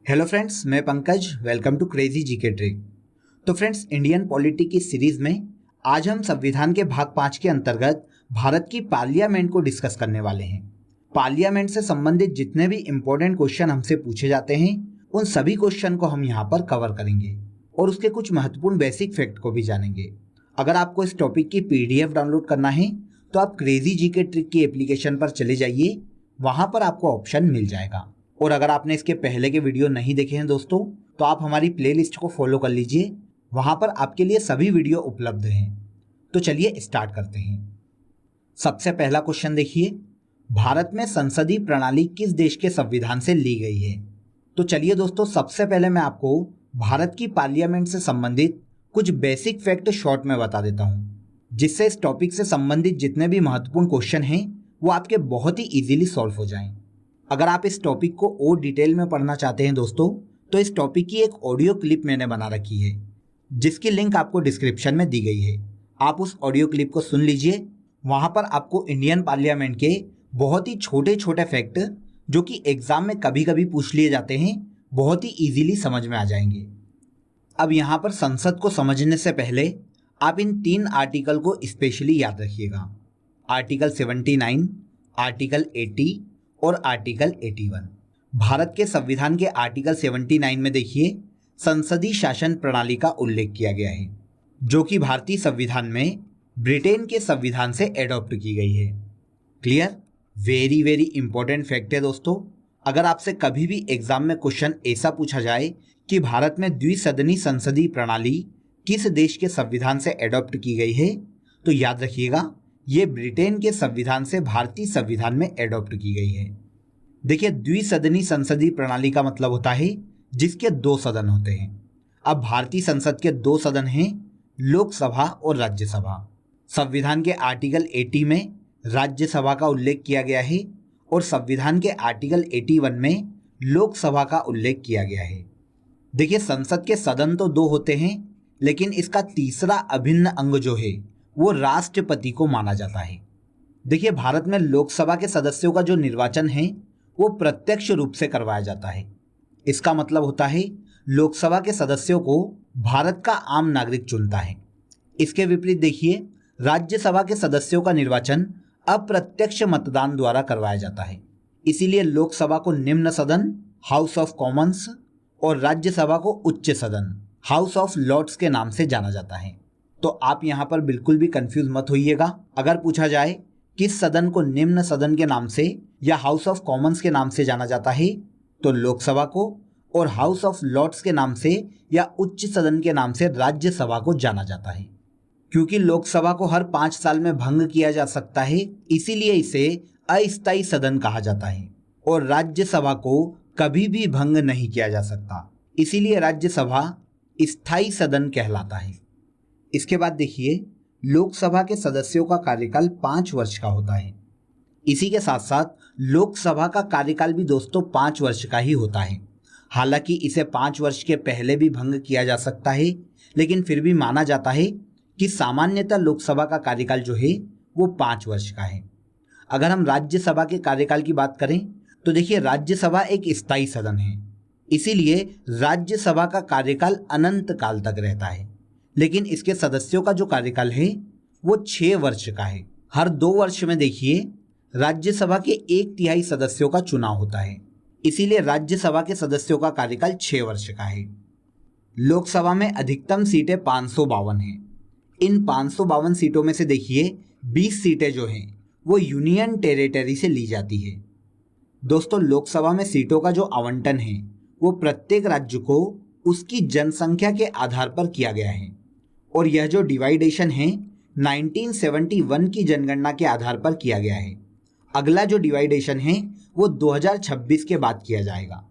Hello friends, मैं Pankaj. Welcome to crazy GK trick. तो friends, Indian polity की series में आज हम संविधान के भाग 5 के अंतर्गत भारत की पार्लियामेंट को डिस्कस करने वाले हैं। पार्लियामेंट से संबंधित जितने भी इंपॉर्टेंट क्वेश्चन हमसे पूछे जाते हैं उन सभी क्वेश्चन को हम यहाँ पर कवर करेंगे और उसके कुछ महत्वपूर्ण बेसिक फैक्ट को भी जानेंगे। अगर आपको इस टॉपिक की PDF डाउनलोड करना है तो आप क्रेजी जीके ट्रिक की एप्लीकेशन पर चले जाइए, वहाँ पर आपको ऑप्शन मिल जाएगा। और अगर आपने इसके पहले के वीडियो नहीं देखे हैं दोस्तों, तो आप हमारी प्लेलिस्ट को फॉलो कर लीजिए, वहां पर आपके लिए सभी वीडियो उपलब्ध हैं। तो चलिए स्टार्ट करते हैं। सबसे पहला क्वेश्चन देखिए, भारत में संसदीय प्रणाली किस देश के संविधान से ली गई है? तो चलिए दोस्तों, सबसे पहले मैं आपको भारत की पार्लियामेंट से संबंधित कुछ बेसिक फैक्ट शॉर्ट में बता देता हूं, जिससे इस टॉपिक से संबंधित जितने भी महत्वपूर्ण क्वेश्चन हैं वो आपके बहुत ही इजीली सॉल्व हो जाएं। अगर आप इस टॉपिक को और डिटेल में पढ़ना चाहते हैं दोस्तों, तो इस टॉपिक की एक ऑडियो क्लिप मैंने बना रखी है, जिसकी लिंक आपको डिस्क्रिप्शन में दी गई है। आप उस ऑडियो क्लिप को सुन लीजिए। वहां पर आपको इंडियन पार्लियामेंट के बहुत ही छोटे छोटे फैक्ट, जो कि एग्जाम में कभी कभी पूछ लिए जाते हैं, बहुत ही ईजिली समझ में आ जाएंगे। अब यहाँ पर संसद को समझने से पहले आप इन 3 आर्टिकल को स्पेशली याद रखिएगा। आर्टिकल 79, आर्टिकल 80 और आर्टिकल 81। भारत के संविधान के आर्टिकल 79 में देखिए, संसदीय शासन प्रणाली का उल्लेख किया गया है, जो कि भारतीय संविधान में ब्रिटेन के संविधान से एडॉप्ट की गई है। Clear? Very very important fact है दोस्तों। अगर आपसे कभी भी एग्जाम में क्वेश्चन ऐसा पूछा जाए कि भारत में द्विसदनी संसदीय प्रणाली किस देश के संविधान से एडॉप्ट की गई है, तो याद रखिएगा, ये ब्रिटेन के संविधान से भारतीय संविधान में एडॉप्ट की गई है। देखिए, द्विसदनी संसदीय प्रणाली का मतलब होता है जिसके 2 सदन होते हैं। अब भारतीय संसद के 2 सदन हैं, लोकसभा और राज्यसभा। संविधान के आर्टिकल 80 में राज्यसभा का उल्लेख किया गया है और संविधान के आर्टिकल 81 में लोकसभा का उल्लेख किया गया है। देखिए, संसद के सदन तो 2 होते हैं, लेकिन इसका तीसरा अभिन्न अंग जो है वो राष्ट्रपति को माना जाता है। देखिए, भारत में लोकसभा के सदस्यों का जो निर्वाचन है वो प्रत्यक्ष रूप से करवाया जाता है। इसका मतलब होता है लोकसभा के सदस्यों को भारत का आम नागरिक चुनता है। इसके विपरीत देखिए, राज्यसभा के सदस्यों का निर्वाचन अप्रत्यक्ष मतदान द्वारा करवाया जाता है। इसीलिए लोकसभा को निम्न सदन, हाउस ऑफ कॉमन्स, और राज्यसभा को उच्च सदन, हाउस ऑफ लॉर्ड्स के नाम से जाना जाता है। तो आप यहाँ पर बिल्कुल भी कंफ्यूज मत होइएगा। अगर पूछा जाए किस सदन को निम्न सदन के नाम से या हाउस ऑफ कॉमन्स के नाम से जाना जाता है, तो लोकसभा को, और हाउस ऑफ लॉर्ड्स के नाम से या उच्च सदन के नाम से राज्यसभा को जाना जाता है। क्योंकि लोकसभा को हर 5 साल में भंग किया जा सकता है, इसीलिए इसे अस्थायी सदन कहा जाता है, और राज्यसभा को कभी भी भंग नहीं किया जा सकता, इसीलिए राज्यसभा स्थायी सदन कहलाता है। इसके बाद देखिए, लोकसभा के सदस्यों का कार्यकाल 5 वर्ष का होता है। इसी के साथ साथ लोकसभा का कार्यकाल भी दोस्तों 5 वर्ष का ही होता है। हालांकि इसे 5 वर्ष के पहले भी भंग किया जा सकता है, लेकिन फिर भी माना जाता है कि सामान्यतः लोकसभा का कार्यकाल जो है वो 5 वर्ष का है। अगर हम राज्यसभा के कार्यकाल की बात करें तो देखिए, राज्यसभा एक स्थायी सदन है, इसीलिए राज्यसभा का कार्यकाल अनंत काल तक रहता है। लेकिन इसके सदस्यों का जो कार्यकाल है वो 6 वर्ष का है। हर 2 वर्ष में देखिए, राज्यसभा के 1/3 सदस्यों का चुनाव होता है, इसीलिए राज्यसभा के सदस्यों का कार्यकाल 6 वर्ष का है। लोकसभा में अधिकतम सीटें 552 हैं। इन 552 सीटों में से देखिए 20 सीटें जो हैं वो यूनियन टेरिटरी से ली जाती है। दोस्तों, लोकसभा में सीटों का जो आवंटन है वो प्रत्येक राज्य को उसकी जनसंख्या के आधार पर किया गया है, और यह जो डिवाइडेशन है 1971 की जनगणना के आधार पर किया गया है। अगला जो डिवाइडेशन है वो 2026 के बाद किया जाएगा।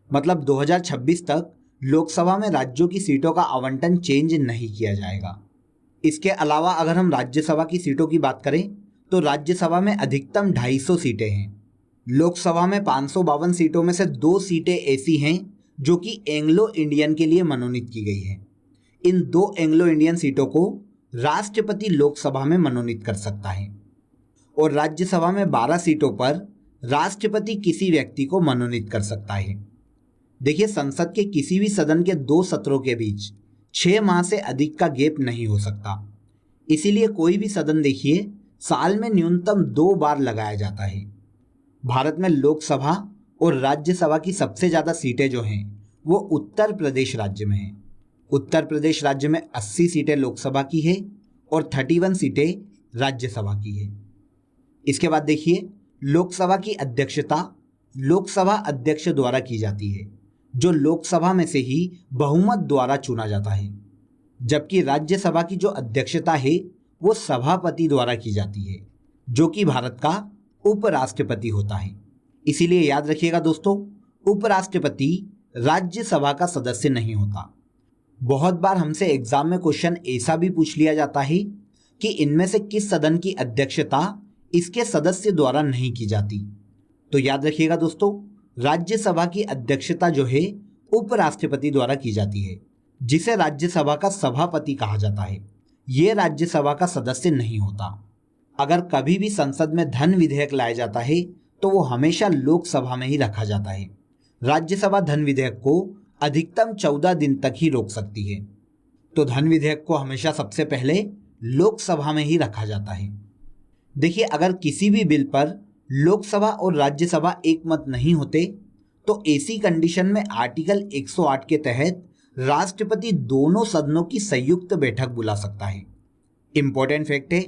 मतलब 2026 तक लोकसभा में राज्यों की सीटों का आवंटन चेंज नहीं किया जाएगा। इसके अलावा अगर हम राज्यसभा की सीटों की बात करें तो राज्यसभा में अधिकतम 250 सीटें हैं। लोकसभा में 552 सीटों में से 2 सीटें ऐसी हैं जो कि एंग्लो इंडियन के लिए मनोनीत की गई है। इन 2 एंग्लो इंडियन सीटों को राष्ट्रपति लोकसभा में मनोनीत कर सकता है, और राज्यसभा में 12 सीटों पर राष्ट्रपति किसी व्यक्ति को मनोनीत कर सकता है। देखिए, संसद के किसी भी सदन के 2 सत्रों के बीच 6 माह से अधिक का गैप नहीं हो सकता। इसीलिए कोई भी सदन देखिए साल में न्यूनतम 2 बार लगाया जाता है। भारत में लोकसभा और राज्यसभा की सबसे ज़्यादा सीटें जो हैं वो उत्तर प्रदेश राज्य में हैं। उत्तर प्रदेश राज्य में 80 सीटें लोकसभा की है और 31 सीटें राज्यसभा की है। इसके बाद देखिए, लोकसभा की अध्यक्षता लोकसभा अध्यक्ष द्वारा की जाती है, जो लोकसभा में से ही बहुमत द्वारा चुना जाता है। जबकि राज्यसभा की जो अध्यक्षता है वो सभापति द्वारा की जाती है, जो कि भारत का उपराष्ट्रपति होता है। इसीलिए याद रखिएगा दोस्तों, उपराष्ट्रपति राज्यसभा का सदस्य नहीं होता। बहुत बार हमसे एग्जाम में क्वेश्चन ऐसा भी पूछ लिया जाता है कि इनमें से किस सदन की अध्यक्षता इसके सदस्य द्वारा नहीं की जाती। तो याद रखिएगा दोस्तों, राज्यसभा की अध्यक्षता जो है उपराष्ट्रपति द्वारा की जाती है, जिसे राज्यसभा का सभापति कहा जाता है। ये राज्यसभा का सदस्य नहीं होता। अगर कभी भी संसद में धन विधेयक लाया जाता है तो वो हमेशा लोकसभा में ही रखा जाता है। राज्यसभा धन विधेयक को अधिकतम 14 दिन तक ही रोक सकती है। तो धन विधेयक को हमेशा सबसे पहले लोकसभा में ही रखा जाता है। देखिए, अगर किसी भी बिल पर लोकसभा और राज्यसभा एक मत नहीं होते तो ऐसी कंडीशन में आर्टिकल 108 के तहत राष्ट्रपति दोनों सदनों की संयुक्त बैठक बुला सकता है। इंपॉर्टेंट फैक्ट है,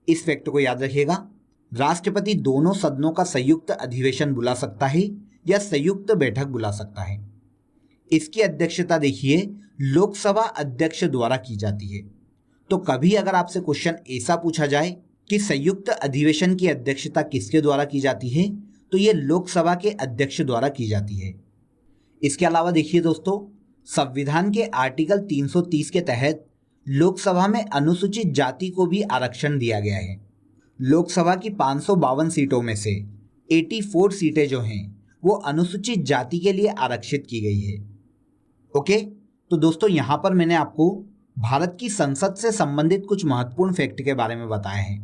इस फैक्ट को याद रखिएगा। राष्ट्रपति दोनों सदनों का संयुक्त अधिवेशन बुला सकता है या संयुक्त बैठक बुला सकता है। इसकी अध्यक्षता देखिए लोकसभा अध्यक्ष द्वारा की जाती है। तो कभी अगर आपसे क्वेश्चन ऐसा पूछा जाए कि संयुक्त अधिवेशन की अध्यक्षता किसके द्वारा की जाती है, तो ये लोकसभा के अध्यक्ष द्वारा की जाती है। इसके अलावा देखिए दोस्तों, संविधान के आर्टिकल 330 के तहत लोकसभा में अनुसूचित जाति को भी आरक्षण दिया गया है। लोकसभा की 552 सीटों में से 84 सीटें जो हैं वो अनुसूचित जाति के लिए आरक्षित की गई है। ओके, तो दोस्तों यहाँ पर मैंने आपको भारत की संसद से संबंधित कुछ महत्वपूर्ण फैक्ट के बारे में बताया है,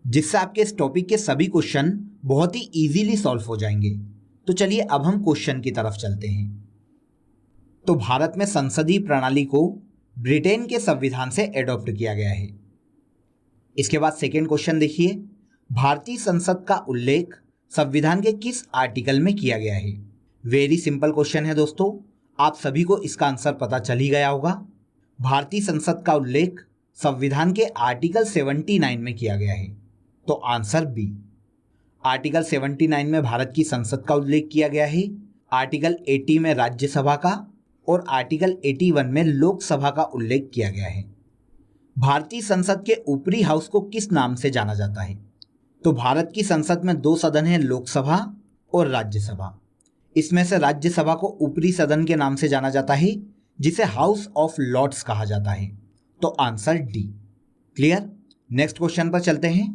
जिससे आपके इस टॉपिक के सभी क्वेश्चन बहुत ही इजीली सॉल्व हो जाएंगे। तो चलिए अब हम क्वेश्चन की तरफ चलते हैं। तो भारत में संसदीय प्रणाली को ब्रिटेन के संविधान से एडॉप्ट किया गया है। इसके बाद सेकेंड क्वेश्चन देखिए, भारतीय संसद का उल्लेख संविधान के किस आर्टिकल में किया गया है। वेरी सिंपल क्वेश्चन है दोस्तों, आप सभी को इसका आंसर पता चल ही गया होगा। भारतीय संसद का उल्लेख संविधान के आर्टिकल 79 में किया गया है। तो आंसर बी। आर्टिकल 79 में भारत की संसद का उल्लेख किया गया है, आर्टिकल 80 में राज्यसभा का और आर्टिकल 81 में लोकसभा का उल्लेख किया गया है। भारतीय संसद के ऊपरी हाउस को किस नाम से जाना जाता है। तो भारत की संसद में 2 सदन हैं, लोकसभा और राज्यसभा। इसमें से राज्यसभा को ऊपरी सदन के नाम से जाना जाता है, जिसे हाउस ऑफ लॉर्ड्स कहा जाता है। तो answer D. Clear. Next question पर चलते हैं।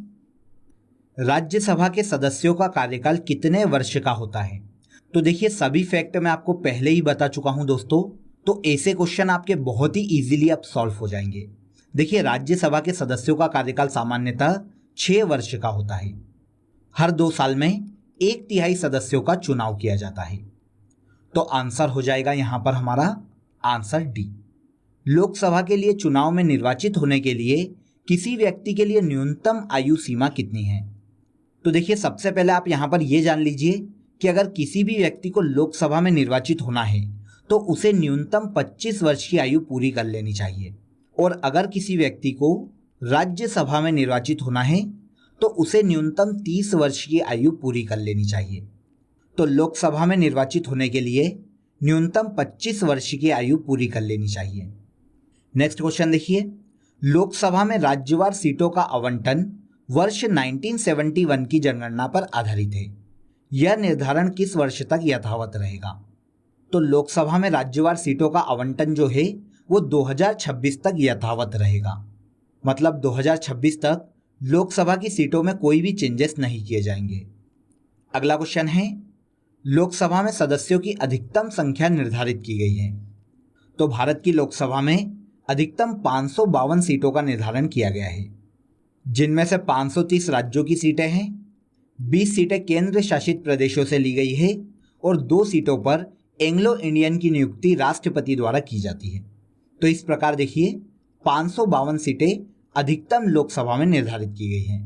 राज्यसभा के सदस्यों का कार्यकाल कितने वर्ष का होता है। तो देखिए, सभी फैक्ट मैं आपको पहले ही बता चुका हूं दोस्तों, तो ऐसे क्वेश्चन आपके बहुत ही इजीली अब सॉल्व हो जाएंगे। देखिए, राज्यसभा के सदस्यों का कार्यकाल सामान्यतः 6 वर्ष का होता है। हर 2 साल में 1/3 सदस्यों का चुनाव किया जाता है। तो आंसर हो जाएगा यहां पर हमारा आंसर डी। लोकसभा के लिए चुनाव में निर्वाचित होने के लिए किसी व्यक्ति के लिए न्यूनतम आयु सीमा कितनी है। तो देखिए, सबसे पहले आप यहां पर यह जान लीजिए कि अगर किसी भी व्यक्ति को लोकसभा में निर्वाचित होना है तो उसे न्यूनतम 25 वर्ष की आयु पूरी कर लेनी चाहिए, और अगर किसी व्यक्ति को राज्यसभा में निर्वाचित होना है तो उसे न्यूनतम 30 वर्ष की आयु पूरी कर लेनी चाहिए। तो लोकसभा में निर्वाचित होने के लिए न्यूनतम 25 वर्ष की आयु पूरी कर लेनी चाहिए। नेक्स्ट क्वेश्चन देखिए, लोकसभा में राज्यवार सीटों का आवंटन वर्ष 1971 की जनगणना पर आधारित है। यह निर्धारण किस वर्ष तक यथावत रहेगा। तो लोकसभा में राज्यवार सीटों का आवंटन जो है वो 2026 तक यथावत रहेगा। मतलब 2026 तक लोकसभा की सीटों में कोई भी चेंजेस नहीं किए जाएंगे। अगला क्वेश्चन है, लोकसभा में सदस्यों की अधिकतम संख्या निर्धारित की गई है। तो भारत की लोकसभा में अधिकतम 552 सीटों का निर्धारण किया गया है, जिनमें से 530 राज्यों की सीटें हैं, 20 सीटें केंद्र शासित प्रदेशों से ली गई है और 2 सीटों पर एंग्लो इंडियन की नियुक्ति राष्ट्रपति द्वारा की जाती है। तो इस प्रकार देखिए 552 सीटें अधिकतम लोकसभा में निर्धारित की गई हैं।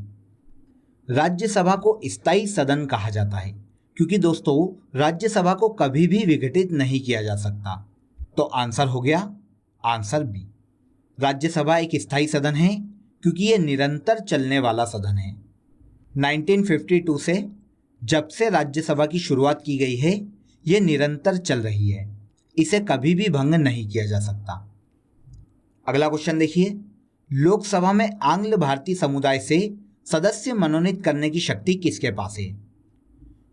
राज्यसभा को स्थायी सदन कहा जाता है क्योंकि दोस्तों राज्यसभा को कभी भी विघटित नहीं किया जा सकता। तो आंसर हो गया आंसर बी। राज्यसभा एक स्थायी सदन है क्योंकि ये निरंतर चलने वाला सदन है। 1952 से जब से राज्यसभा की शुरुआत की गई है ये निरंतर चल रही है, इसे कभी भी भंग नहीं किया जा सकता। अगला क्वेश्चन देखिए, लोकसभा में आंग्ल भारतीय समुदाय से सदस्य मनोनीत करने की शक्ति किसके पास है?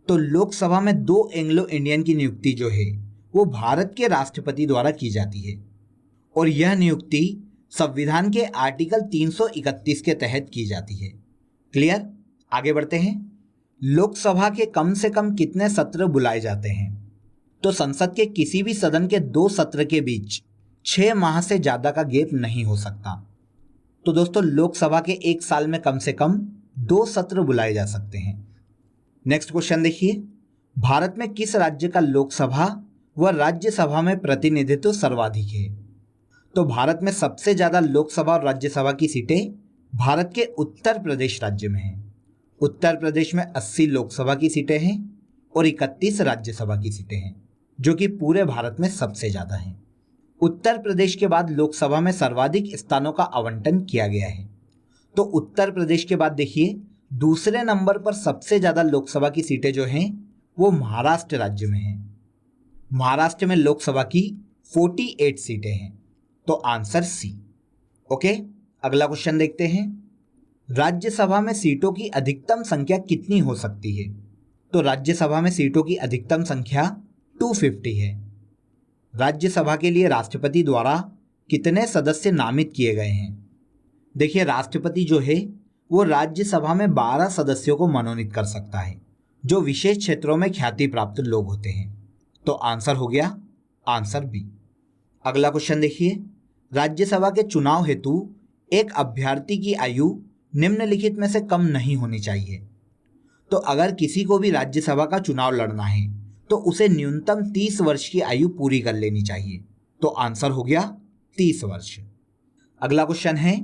तो लोकसभा में 2 एंग्लो इंडियन की नियुक्ति जो है वो भारत के राष्ट्रपति द्वारा की जाती है और यह नियुक्ति संविधान के आर्टिकल 331 के तहत की जाती है। क्लियर? आगे बढ़ते हैं। लोकसभा के कम से कम कितने सत्र बुलाए जाते हैं? तो संसद के किसी भी सदन के 2 सत्र के बीच 6 माह से ज्यादा का गैप नहीं हो सकता। तो दोस्तों लोकसभा के एक साल में कम से कम 2 सत्र बुलाए जा सकते हैं। नेक्स्ट क्वेश्चन देखिए, भारत में किस राज्य का लोकसभा व राज्यसभा में प्रतिनिधित्व सर्वाधिक है? तो भारत में सबसे ज्यादा लोकसभा और राज्यसभा की सीटें भारत के उत्तर प्रदेश राज्य में हैं। उत्तर प्रदेश में 80 लोकसभा की सीटें हैं और 31 राज्यसभा की सीटें हैं, जो कि पूरे भारत में सबसे ज्यादा हैं। उत्तर प्रदेश के बाद लोकसभा में सर्वाधिक स्थानों का आवंटन किया गया है। तो उत्तर प्रदेश के बाद देखिए दूसरे नंबर पर सबसे ज्यादा लोकसभा की सीटें जो हैं वो महाराष्ट्र राज्य में हैं। महाराष्ट्र में लोकसभा की 48 सीटें हैं। तो आंसर सी। ओके, अगला क्वेश्चन देखते हैं। राज्यसभा में सीटों की अधिकतम संख्या कितनी हो सकती है? तो राज्यसभा में सीटों की अधिकतम संख्या 250 है। राज्यसभा के लिए राष्ट्रपति द्वारा कितने सदस्य नामित किए गए हैं? देखिए राष्ट्रपति जो है वो राज्यसभा में 12 सदस्यों को मनोनीत कर सकता है जो विशेष क्षेत्रों में ख्याति प्राप्त लोग होते हैं। तो आंसर हो गया आंसर बी। अगला क्वेश्चन देखिए, राज्यसभा के चुनाव हेतु एक अभ्यर्थी की आयु निम्नलिखित में से कम नहीं होनी चाहिए। तो अगर किसी को भी राज्यसभा का चुनाव लड़ना है तो उसे न्यूनतम 30 वर्ष की आयु पूरी कर लेनी चाहिए। तो आंसर हो गया 30 वर्ष। अगला क्वेश्चन है,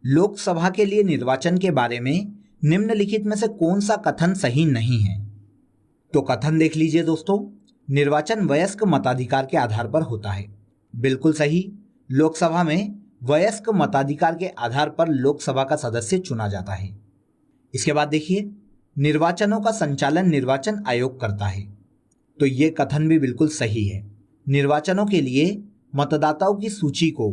लोकसभा के लिए निर्वाचन के बारे में निम्नलिखित में से कौन सा कथन सही नहीं है? तो कथन देख लीजिए दोस्तों, निर्वाचन वयस्क मताधिकार के आधार पर होता है। बिल्कुल सही, लोकसभा में वयस्क मताधिकार के आधार पर लोकसभा का सदस्य चुना जाता है। इसके बाद देखिए, निर्वाचनों का संचालन निर्वाचन आयोग करता है। तो ये कथन भी बिल्कुल सही है। निर्वाचनों के लिए मतदाताओं की सूची को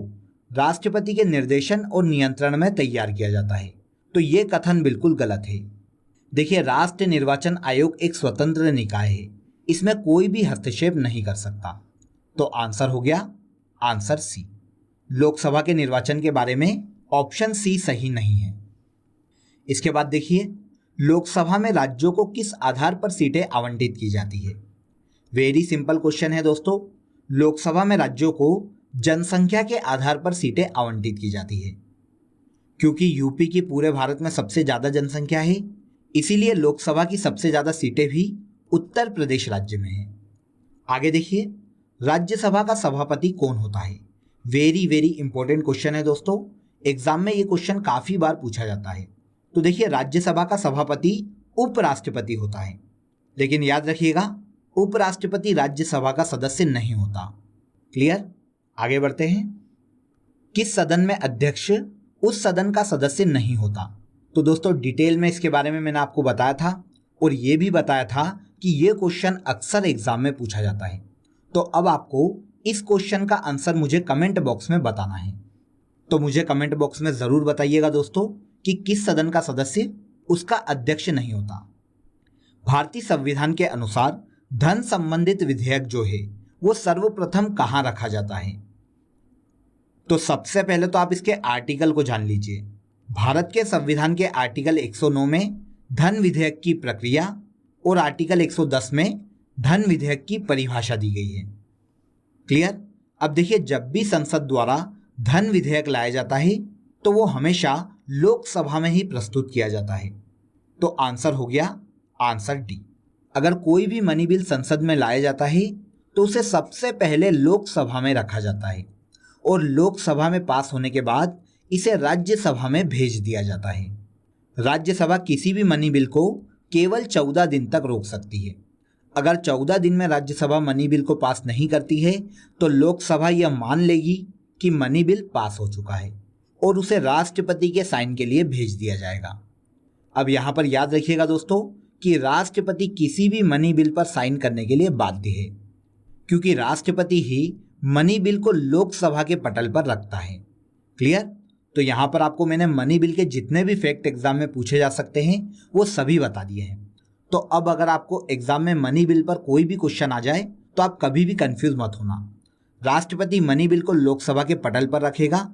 राष्ट्रपति के निर्देशन और नियंत्रण में तैयार किया जाता है। तो ये कथन बिल्कुल गलत है। देखिए राष्ट्रीय निर्वाचन आयोग एक स्वतंत्र निकाय है, इसमें कोई भी हस्तक्षेप नहीं कर सकता। तो आंसर हो गया आंसर सी। लोकसभा के निर्वाचन के बारे में ऑप्शन सी सही नहीं है। इसके बाद देखिए, लोकसभा में राज्यों को किस आधार पर सीटें आवंटित की जाती है? वेरी सिंपल क्वेश्चन है दोस्तों। लोकसभा में राज्यों को जनसंख्या के आधार पर सीटें आवंटित की जाती है। क्योंकि यूपी की पूरे भारत में सबसे ज्यादा जनसंख्या है, इसीलिए लोकसभा की सबसे ज्यादा सीटें भी उत्तर प्रदेश राज्य में है। आगे देखिए, राज्यसभा का सभापति कौन होता है? वेरी वेरी इंपॉर्टेंट क्वेश्चन है दोस्तों। एग्जाम में ये क्वेश्चन काफी बार पूछा जाता है। तो देखिए राज्यसभा का सभापति उपराष्ट्रपति होता है, लेकिन याद रखिएगा उपराष्ट्रपति राज्यसभा का सदस्य नहीं होता। क्लियर? आगे बढ़ते हैं। किस सदन में अध्यक्ष उस सदन का सदस्य नहीं होता? तो दोस्तों डिटेल में इसके बारे में मैंने आपको बताया था और ये भी बताया था कि ये क्वेश्चन अक्सर एग्जाम में पूछा जाता है। तो अब आपको इस क्वेश्चन का आंसर मुझे कमेंट बॉक्स में बताना है। तो मुझे कमेंट बॉक्स में जरूर बताइएगा दोस्तों कि किस सदन का सदस्य उसका अध्यक्ष नहीं होता। भारतीय संविधान के अनुसार धन संबंधित विधेयक जो है वो सर्वप्रथम कहाँ रखा जाता है? तो सबसे पहले तो आप इसके आर्टिकल को जान लीजिए। भारत के संविधान के आर्टिकल 109 में धन विधेयक की प्रक्रिया और आर्टिकल 110 में धन विधेयक की परिभाषा दी गई है। क्लियर? अब देखिए जब भी संसद द्वारा धन विधेयक लाया जाता है तो वो हमेशा लोकसभा में ही प्रस्तुत किया जाता है। तो आंसर हो गया आंसर डी। अगर कोई भी मनी बिल संसद में लाया जाता है तो उसे सबसे पहले लोकसभा में रखा जाता है और लोकसभा में पास होने के बाद इसे राज्यसभा में भेज दिया जाता है। राज्यसभा किसी भी मनी बिल को केवल 14 दिन तक रोक सकती है। अगर 14 दिन में राज्यसभा मनी बिल को पास नहीं करती है तो लोकसभा यह मान लेगी कि मनी बिल पास हो चुका है और उसे राष्ट्रपति के साइन के लिए भेज दिया जाएगा। अब यहाँ पर याद रखिएगा दोस्तों कि राष्ट्रपति किसी भी मनी बिल पर साइन करने के लिए बाध्य है, क्योंकि राष्ट्रपति ही मनी बिल को लोकसभा के पटल पर रखता है। क्लियर? तो यहाँ पर आपको मैंने मनी बिल के जितने भी फैक्ट एग्जाम में पूछे जा सकते हैं वो सभी बता दिए हैं। तो अब अगर आपको एग्जाम में मनी बिल पर कोई भी क्वेश्चन आ जाए तो आप कभी भी कंफ्यूज मत होना। राष्ट्रपति मनी बिल को लोकसभा के पटल पर रखेगा,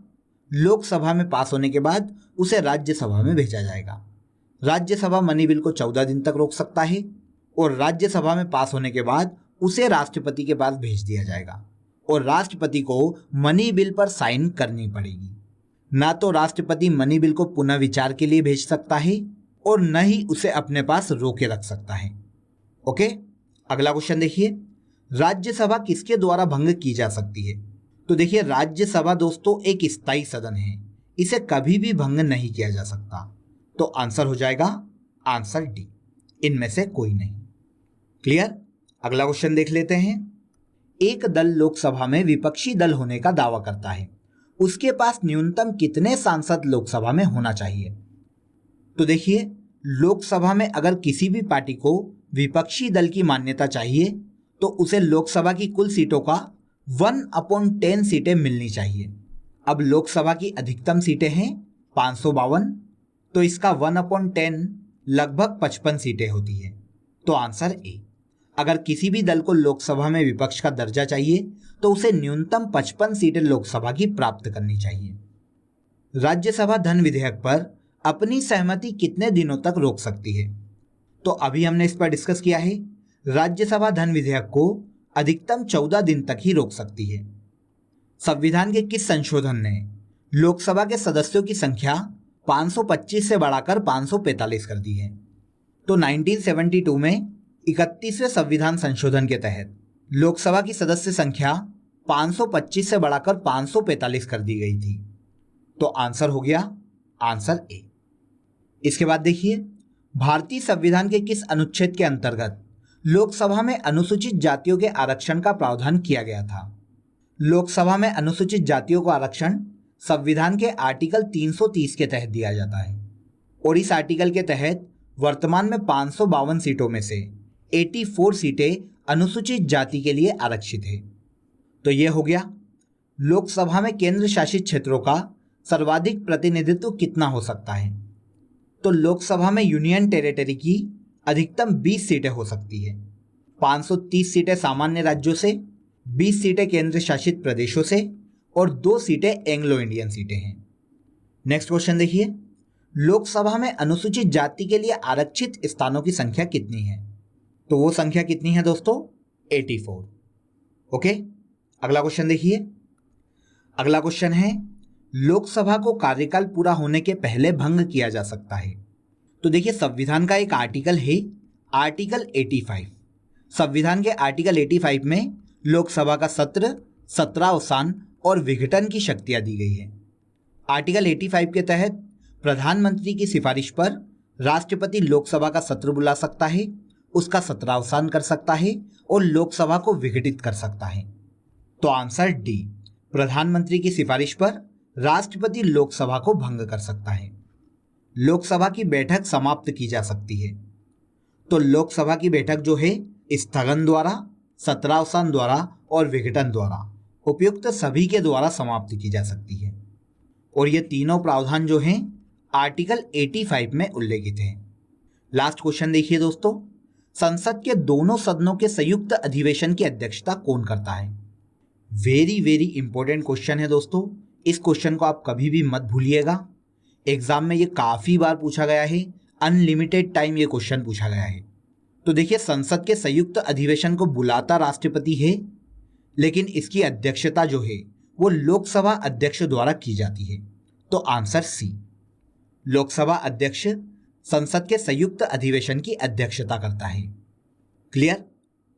लोकसभा में पास होने के बाद उसे राज्यसभा में भेजा जाएगा। राज्यसभा मनी बिल को 14 दिन तक रोक सकता है और राज्यसभा में पास होने के बाद उसे राष्ट्रपति के पास भेज दिया जाएगा और राष्ट्रपति को मनी बिल पर साइन करनी पड़ेगी। ना तो राष्ट्रपति मनी बिल को पुनः विचार के लिए भेज सकता है और न ही उसे अपने पास रोके रख सकता है। ओके, अगला क्वेश्चन देखिए, राज्यसभा किसके द्वारा भंग की जा सकती है? तो देखिए, राज्यसभा दोस्तों एक स्थायी सदन है, इसे कभी भी भंग नहीं किया जा सकता। तो आंसर हो जाएगा आंसर डी, इनमें से कोई नहीं। क्लियर? अगला क्वेश्चन देख लेते हैं। एक दल लोकसभा में विपक्षी दल होने का दावा करता है, उसके पास न्यूनतम कितने सांसद लोकसभा में होना चाहिए? तो देखिए, लोकसभा में अगर किसी भी पार्टी को विपक्षी दल की मान्यता चाहिए तो उसे लोकसभा की कुल सीटों का 1/10 सीटें मिलनी चाहिए। अब लोकसभा की अधिकतम सीटें हैं 552, तो इसका 1/10 लगभग 55 सीटें होती है। तो आंसर ए। अगर किसी भी दल को लोकसभा में विपक्ष का दर्जा चाहिए तो उसे न्यूनतम 55 सीटें लोकसभा की प्राप्त करनी चाहिए। राज्यसभा धन विधेयक पर अपनी सहमति कितने दिनों तक रोक सकती है? तो अभी हमने इस पर डिस्कस किया है। राज्यसभा धन विधेयक को अधिकतम 14 दिन तक ही रोक सकती है। संविधान के किस संशोधन ने लोकसभा के सदस्यों की संख्या 525 से बढ़ाकर 545 कर दी है? तो 1972 में 31वें संविधान संशोधन के तहत लोकसभा की सदस्य संख्या 525 से बढ़ाकर 545 कर दी गई थी। तो आंसर हो गया आंसर ए। इसके बाद देखिए, भारतीय संविधान के किस अनुच्छेद के अंतर्गत लोकसभा में अनुसूचित जातियों के आरक्षण का प्रावधान किया गया था? लोकसभा में अनुसूचित जातियों का आरक्षण संविधान के आर्टिकल 330 के तहत दिया जाता है और इस आर्टिकल के तहत वर्तमान में 552 सीटों में से 84 सीटें अनुसूचित जाति के लिए आरक्षित है। तो यह हो गया। लोकसभा में केंद्र शासित क्षेत्रों का सर्वाधिक प्रतिनिधित्व कितना हो सकता है? तो लोकसभा में यूनियन टेरिटरी की अधिकतम 20 सीटें हो सकती है। 530 सीटें सामान्य राज्यों से, 20 सीटें केंद्र शासित प्रदेशों से और 2 सीटें एंग्लो इंडियन सीटें हैं। नेक्स्ट क्वेश्चन देखिए, लोकसभा में अनुसूचित जाति के लिए आरक्षित स्थानों की संख्या कितनी है? तो वो संख्या कितनी है दोस्तों? 84। ओके, अगला क्वेश्चन देखिए। अगला क्वेश्चन है, लोकसभा को कार्यकाल पूरा होने के पहले भंग किया जा सकता है? तो देखिए, संविधान का एक आर्टिकल है आर्टिकल 85। संविधान के आर्टिकल 85 में लोकसभा का सत्र, सत्रावसान और विघटन की शक्तियां दी गई है। आर्टिकल 85 के तहत प्रधानमंत्री की सिफारिश पर राष्ट्रपति लोकसभा का सत्र बुला सकता है, उसका सत्रावसान कर सकता है और लोकसभा को विघटित कर सकता है। तो आंसर डी, प्रधानमंत्री की सिफारिश पर राष्ट्रपति लोकसभा को भंग कर सकता है। लोकसभा की बैठक समाप्त की जा सकती है। तो लोकसभा की बैठक जो है स्थगन द्वारा, सत्रावसान द्वारा और विघटन द्वारा, उपयुक्त सभी के द्वारा समाप्त की जा सकती है। और ये तीनों प्रावधान जो हैं आर्टिकल 85 में उल्लेखित हैं। लास्ट क्वेश्चन देखिए दोस्तों, संसद के दोनों सदनों के संयुक्त अधिवेशन की अध्यक्षता कौन करता है? वेरी वेरी इंपॉर्टेंट क्वेश्चन है दोस्तों। इस क्वेश्चन को आप कभी भी मत भूलिएगा। एग्जाम में ये काफ़ी बार पूछा गया है, अनलिमिटेड टाइम ये क्वेश्चन पूछा गया है। तो देखिए, संसद के संयुक्त अधिवेशन को बुलाता राष्ट्रपति है, लेकिन इसकी अध्यक्षता जो है वो लोकसभा अध्यक्ष द्वारा की जाती है। तो आंसर सी, लोकसभा अध्यक्ष संसद के संयुक्त अधिवेशन की अध्यक्षता करता है। क्लियर?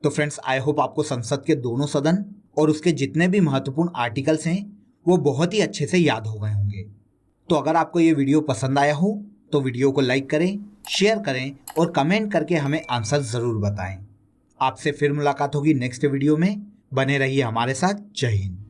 तो फ्रेंड्स, आई होप आपको संसद के दोनों सदन और उसके जितने भी महत्वपूर्ण आर्टिकल्स हैं वो बहुत ही अच्छे से याद हो गए होंगे। तो अगर आपको ये वीडियो पसंद आया हो तो वीडियो को लाइक करें, शेयर करें और कमेंट करके हमें आंसर ज़रूर बताएं। आपसे फिर मुलाकात होगी नेक्स्ट वीडियो में। बने रहिए हमारे साथ। जय हिंद।